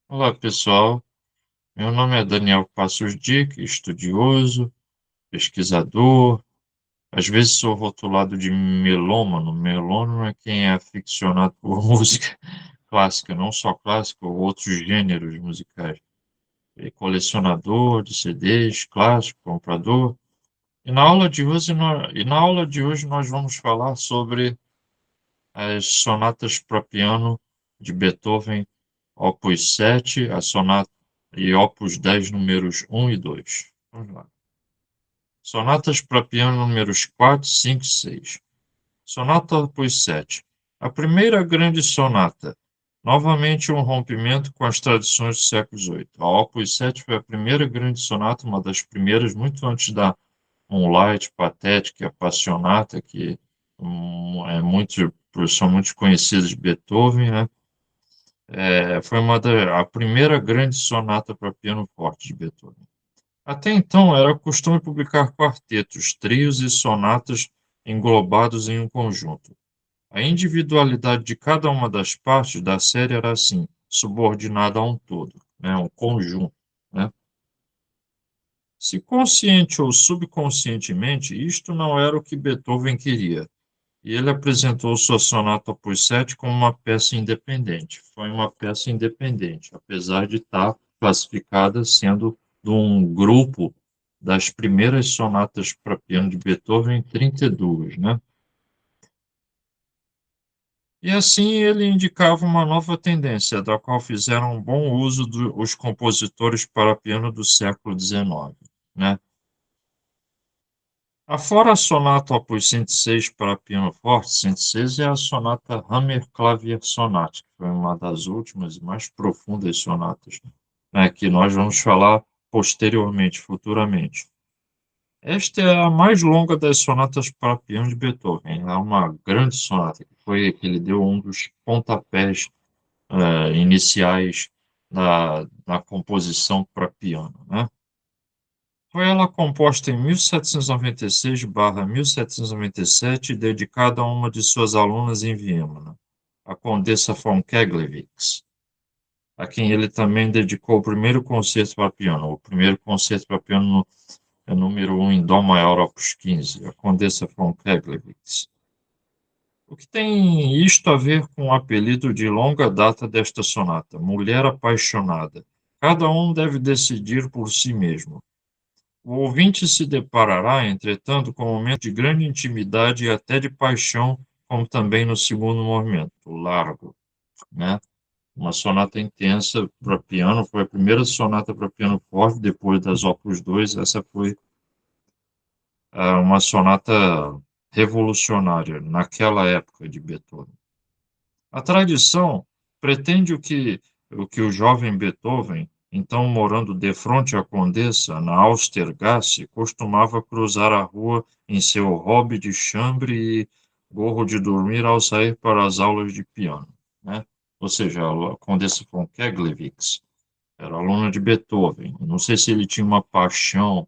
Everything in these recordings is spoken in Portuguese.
Olá, pessoal. Meu nome é Daniel Passos Dick, estudioso, pesquisador. Às vezes sou rotulado de melômano. Melômano é quem é aficionado por música clássica, não só clássica, ou outros gêneros musicais. E colecionador de CDs, clássico, comprador. E na aula de hoje nós vamos falar sobre as sonatas para piano de Beethoven, Opus 7, a sonata e Opus 10, números 1 e 2. Vamos lá. Sonatas para piano números 4, 5 e 6. Sonata Opus 7. A primeira grande sonata. Novamente um rompimento com as tradições do século XVIII. A Opus 7 foi a primeira grande sonata, uma das primeiras, muito antes da Moonlight, Pathetic, Appassionata, que são muito conhecidas de Beethoven, né? Foi a primeira grande sonata para piano forte de Beethoven. Até então, era costume publicar quartetos, trios e sonatas englobados em um conjunto. A individualidade de cada uma das partes da série era assim, subordinada a um todo, né, um conjunto, né? Se consciente ou subconscientemente, isto não era o que Beethoven queria, e ele apresentou sua sonata Opus 7 como uma peça independente. Foi uma peça independente, apesar de estar classificada sendo de um grupo das primeiras sonatas para piano de Beethoven, 32, né? E assim ele indicava uma nova tendência, da qual fizeram um bom uso os compositores para piano do século XIX, né? Afora a sonata Opus 106 para piano forte, 106 é a sonata Hammerklavier Sonate, que foi uma das últimas e mais profundas sonatas, né, que nós vamos falar posteriormente, futuramente. Esta é a mais longa das sonatas para piano de Beethoven. É uma grande sonata, que foi que ele deu um dos pontapés iniciais na composição para piano, né? Foi ela composta em 1796/1797 e dedicada a uma de suas alunas em Viena, a Condessa von Keglowitz, a quem ele também dedicou o primeiro concerto para piano. O primeiro concerto para piano é número 1 em Dó maior, opus 15, a Condessa von Keglowitz. O que tem isto a ver com o apelido de longa data desta sonata, Mulher Apaixonada? Cada um deve decidir por si mesmo. O ouvinte se deparará, entretanto, com um momento de grande intimidade e até de paixão, como também no segundo movimento, o largo, né? Uma sonata intensa para piano, foi a primeira sonata para piano forte, depois das Opus 2, essa foi uma sonata revolucionária naquela época de Beethoven. A tradição pretende o que o jovem Beethoven, então morando defronte à Condessa, na Austergasse, costumava cruzar a rua em seu hobby de chambre e gorro de dormir ao sair para as aulas de piano, né? Ou seja, a Condessa von Keglowitz era aluna de Beethoven. Não sei se ele tinha uma paixão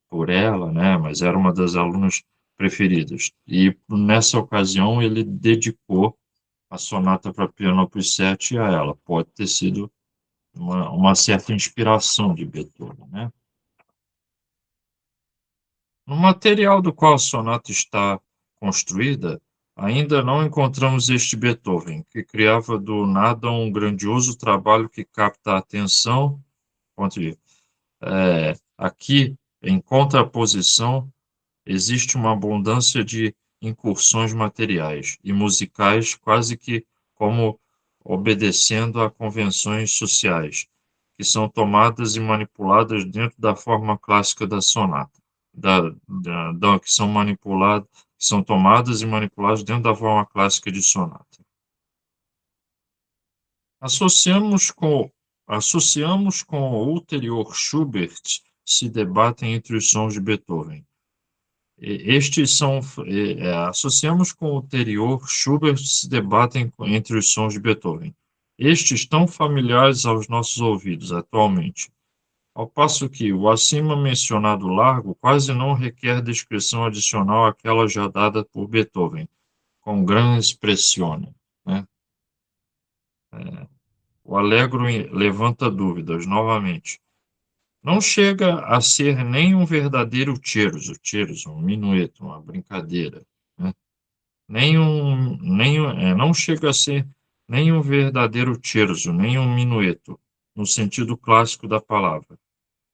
por ela, né? Mas era uma das alunas preferidas. E nessa ocasião ele dedicou a sonata para piano opus 7 a ela. Pode ter sido uma certa inspiração de Beethoven, né? No material do qual a sonata está construída, ainda não encontramos este Beethoven, que criava do nada um grandioso trabalho que capta a atenção. Aqui, em contraposição, existe uma abundância de incursões materiais e musicais, quase que como obedecendo a convenções sociais, que são tomadas e manipuladas dentro da forma clássica da sonata, que são manipuladas, que são tomadas e manipuladas dentro da forma clássica de sonata. Associamos com associamos com o ulterior Schubert se debatem entre os sons de Beethoven. Estes são, associamos com o ulterior, Schubert se debatem entre os sons de Beethoven. Estes tão familiares aos nossos ouvidos atualmente, ao passo que o acima mencionado largo quase não requer descrição adicional àquela já dada por Beethoven, com gran espressione, né? o Allegro levanta dúvidas, novamente. Não chega a ser nem um verdadeiro scherzo, um minueto, uma brincadeira, né? Não chega a ser nem um verdadeiro scherzo, nem um minueto, no sentido clássico da palavra.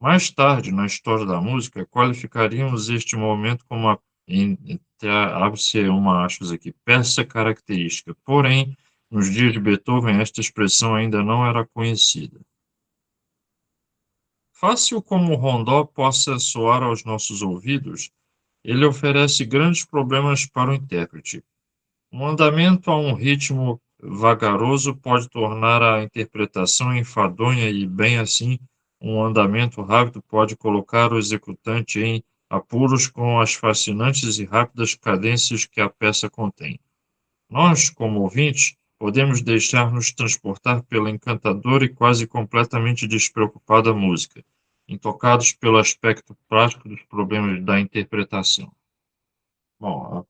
Mais tarde, na história da música, qualificaríamos este momento como abre-se uma aspas aqui, peça característica. Porém, nos dias de Beethoven, esta expressão ainda não era conhecida. Fácil como o rondó possa soar aos nossos ouvidos, ele oferece grandes problemas para o intérprete. Um andamento a um ritmo vagaroso pode tornar a interpretação enfadonha e, bem assim, um andamento rápido pode colocar o executante em apuros com as fascinantes e rápidas cadências que a peça contém. Nós, como ouvintes, podemos deixar-nos transportar pela encantadora e quase completamente despreocupada música, intocados pelo aspecto prático dos problemas da interpretação. Bom,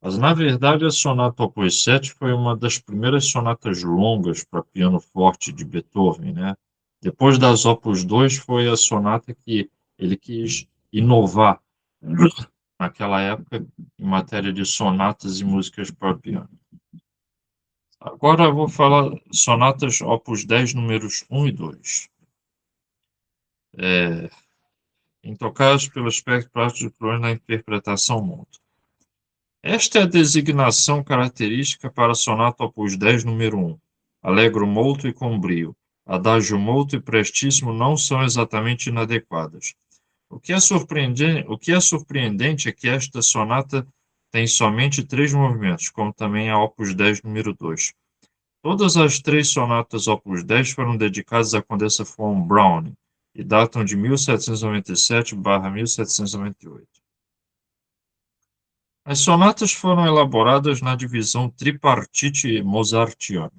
mas, na verdade, a Sonata Opus 7 foi uma das primeiras sonatas longas para piano forte de Beethoven, né? Depois das Opus 2 foi a sonata que ele quis inovar naquela época em matéria de sonatas e músicas para piano. Agora eu vou falar sonatas Opus 10, números 1 e 2. Intocados pelo aspecto prático do problema na interpretação mútua. Esta é a designação característica para a sonata Opus 10, número 1. Allegro molto e com brio. Adagio molto e prestissimo não são exatamente inadequadas. O que é surpreendente é que esta sonata tem somente 3 movimentos, como também a Opus 10, número 2. Todas as 3 sonatas Opus 10 foram dedicadas à Condessa von Browning e datam de 1797/1798. As sonatas foram elaboradas na divisão tripartite mozartiana.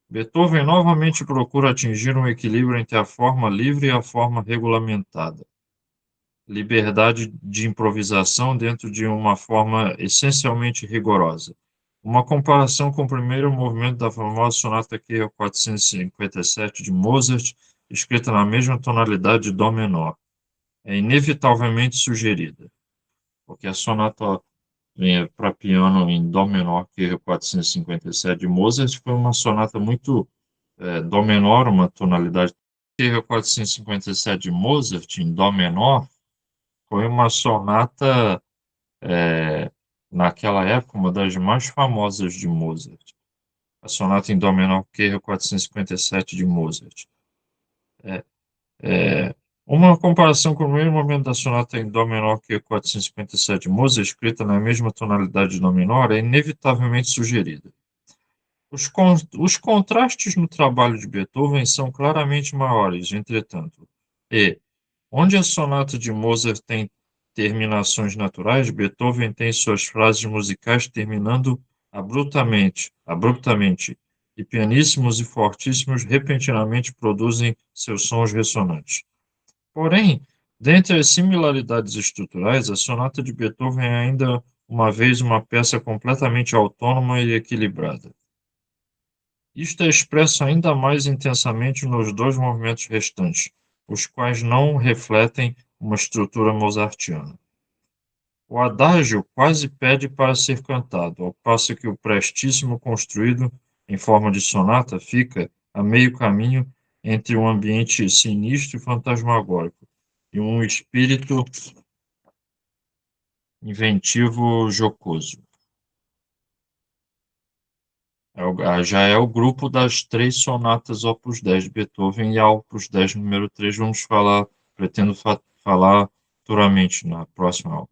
Beethoven novamente procura atingir um equilíbrio entre a forma livre e a forma regulamentada. Liberdade de improvisação dentro de uma forma essencialmente rigorosa. Uma comparação com o primeiro movimento da famosa sonata QE 457 de Mozart, escrita na mesma tonalidade de dó menor, é inevitavelmente sugerida, porque a sonata para piano em dó menor QE 457 de Mozart foi uma sonata muito dó menor, uma tonalidade QE 457 de Mozart em dó menor foi uma sonata naquela época uma das mais famosas de Mozart. A sonata em dó menor QE 457 de Mozart. Uma comparação com o primeiro movimento da sonata em dó menor QE 457 de Mozart, escrita na mesma tonalidade de dó menor, é inevitavelmente sugerida. Os contrastes no trabalho de Beethoven são claramente maiores, entretanto, onde a sonata de Mozart tem terminações naturais, Beethoven tem suas frases musicais terminando abruptamente, e pianíssimos e fortíssimos repentinamente produzem seus sons ressonantes. Porém, dentre as similaridades estruturais, a sonata de Beethoven é ainda uma vez uma peça completamente autônoma e equilibrada. Isto é expresso ainda mais intensamente nos 2 movimentos restantes, os quais não refletem uma estrutura mozartiana. O adágio quase pede para ser cantado, ao passo que o prestissimo construído em forma de sonata fica a meio caminho entre um ambiente sinistro e fantasmagórico e um espírito inventivo jocoso. Já é o grupo das 3 sonatas Opus 10 de Beethoven e a Opus 10 número 3 pretendo falar futuramente na próxima aula.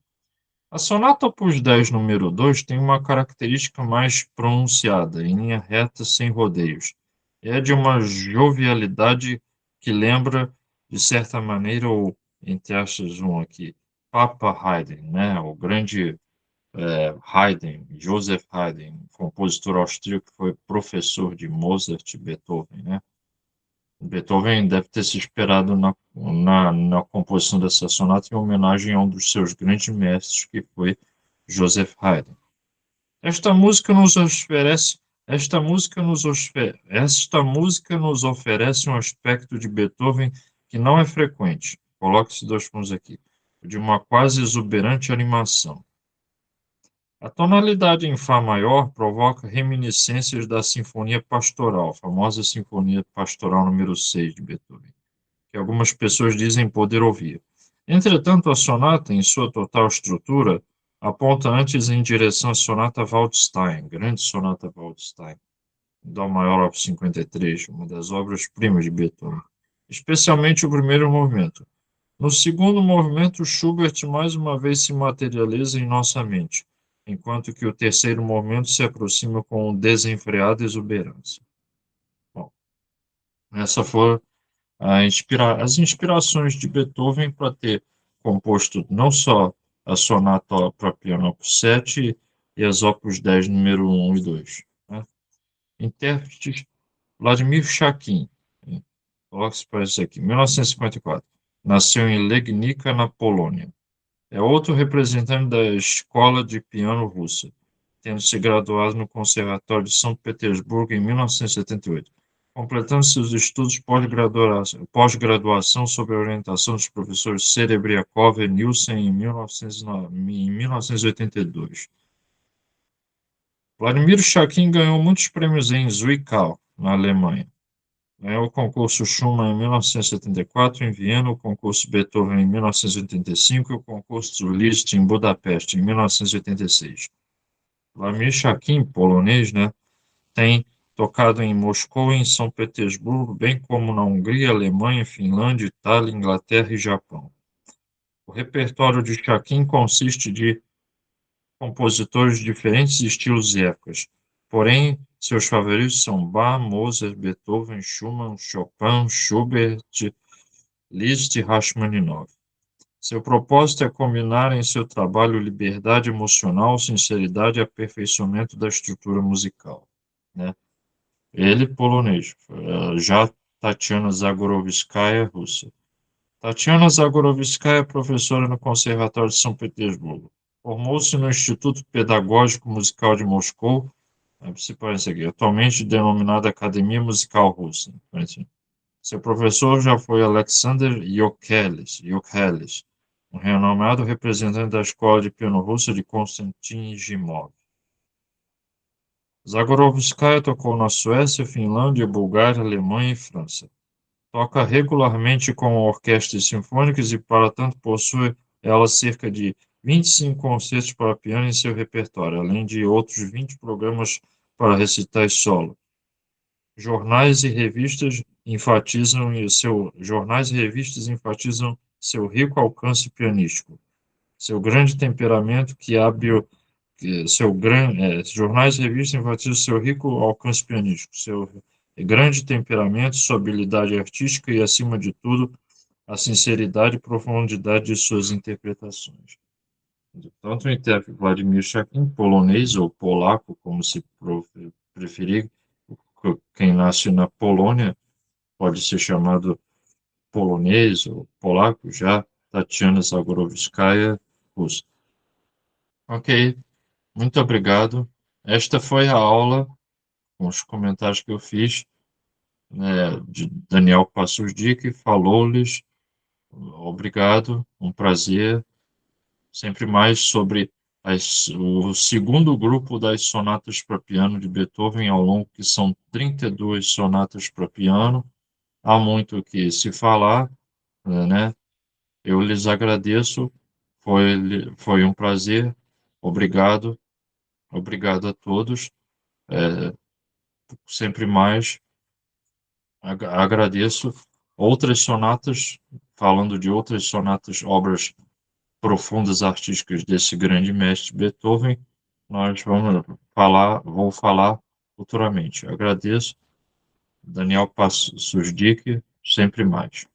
A sonata Opus 10 número 2 tem uma característica mais pronunciada, em linha reta, sem rodeios. É de uma jovialidade que lembra, de certa maneira, o, entre aspas, aqui, Papa Haydn, né? O grande Haydn, Joseph Haydn, compositor austríaco que foi professor de Mozart e Beethoven, né? Beethoven deve ter se inspirado na composição dessa sonata em homenagem a um dos seus grandes mestres, que foi Joseph Haydn. Esta música nos oferece Esta música nos oferece um aspecto de Beethoven que não é frequente. Coloque-se dois pontos aqui. De uma quase exuberante animação. A tonalidade em Fá maior provoca reminiscências da Sinfonia Pastoral, a famosa Sinfonia Pastoral número 6 de Beethoven, que algumas pessoas dizem poder ouvir. Entretanto, a sonata, em sua total estrutura, aponta antes em direção à sonata Waldstein, grande sonata Waldstein, Dó maior op. 53, uma das obras-primas de Beethoven, especialmente o primeiro movimento. No segundo movimento, Schubert mais uma vez se materializa em nossa mente, enquanto que o terceiro movimento se aproxima com desenfreada exuberância. Bom, essas foram as inspirações de Beethoven para ter composto não só a sonata para piano op. 7 e as opus 10, número 1 e 2. Né? Intérpretes: Vladimir Shakin, coloque-se para isso aqui, 1954. Nasceu em Legnica, na Polônia. É outro representante da escola de piano russa, tendo se graduado no Conservatório de São Petersburgo em 1978, completando seus estudos pós-graduação sob a orientação dos professores Serebriakov e Nielsen em 1982. Vladimir Shakin ganhou muitos prêmios em Zwickau, na Alemanha. Ganhou o concurso Schumann em 1974 em Viena, o concurso Beethoven em 1985 e o concurso Liszt em Budapeste em 1986. Vladimir Shakin, polonês, né, tem tocado em Moscou e em São Petersburgo, bem como na Hungria, Alemanha, Finlândia, Itália, Inglaterra e Japão. O repertório de Shakin consiste de compositores de diferentes estilos e épocas. Porém, seus favoritos são Bach, Mozart, Beethoven, Schumann, Chopin, Schubert, Liszt e Rachmaninoff. Seu propósito é combinar em seu trabalho liberdade emocional, sinceridade e aperfeiçoamento da estrutura musical. Né? Ele, polonês, já Tatiana Zagorovskaya, russa. Tatiana Zagorovskaya é professora no Conservatório de São Petersburgo. Formou-se no Instituto Pedagógico Musical de Moscou, atualmente denominada Academia Musical Russa. Seu professor já foi Alexander Yokhelis, um renomado representante da Escola de Piano Russa de Konstantin Jimov. Zagorovskaya tocou na Suécia, Finlândia, Bulgária, Alemanha e França. Toca regularmente com orquestras sinfônicas e, para tanto, possui ela cerca de 25 concertos para piano em seu repertório, além de outros 20 programas para recitais solo. Jornais e revistas enfatizam seu rico alcance pianístico, seu grande temperamento que abre jornais e revistas enfatizam seu rico alcance pianístico, seu grande temperamento, sua habilidade artística e, acima de tudo, a sinceridade e profundidade de suas interpretações. Tanto o intérprete Vladimir Shakin, polonês ou polaco, como se preferir, quem nasce na Polônia pode ser chamado polonês ou polaco, já Tatiana Zagorovskaya, russa. Ok, muito obrigado. Esta foi a aula com os comentários que eu fiz, né, de Daniel Passos Dick, falou-lhes. Obrigado, um prazer. Sempre mais sobre o segundo grupo das sonatas para piano de Beethoven ao longo, que são 32 sonatas para piano. Há muito o que se falar, né? Eu lhes agradeço, foi um prazer. Obrigado, obrigado a todos. Sempre mais agradeço. Outras sonatas, falando de outras sonatas, obras profundas artísticas desse grande mestre Beethoven, vou falar futuramente. Agradeço, Daniel Passos Dick, sempre mais.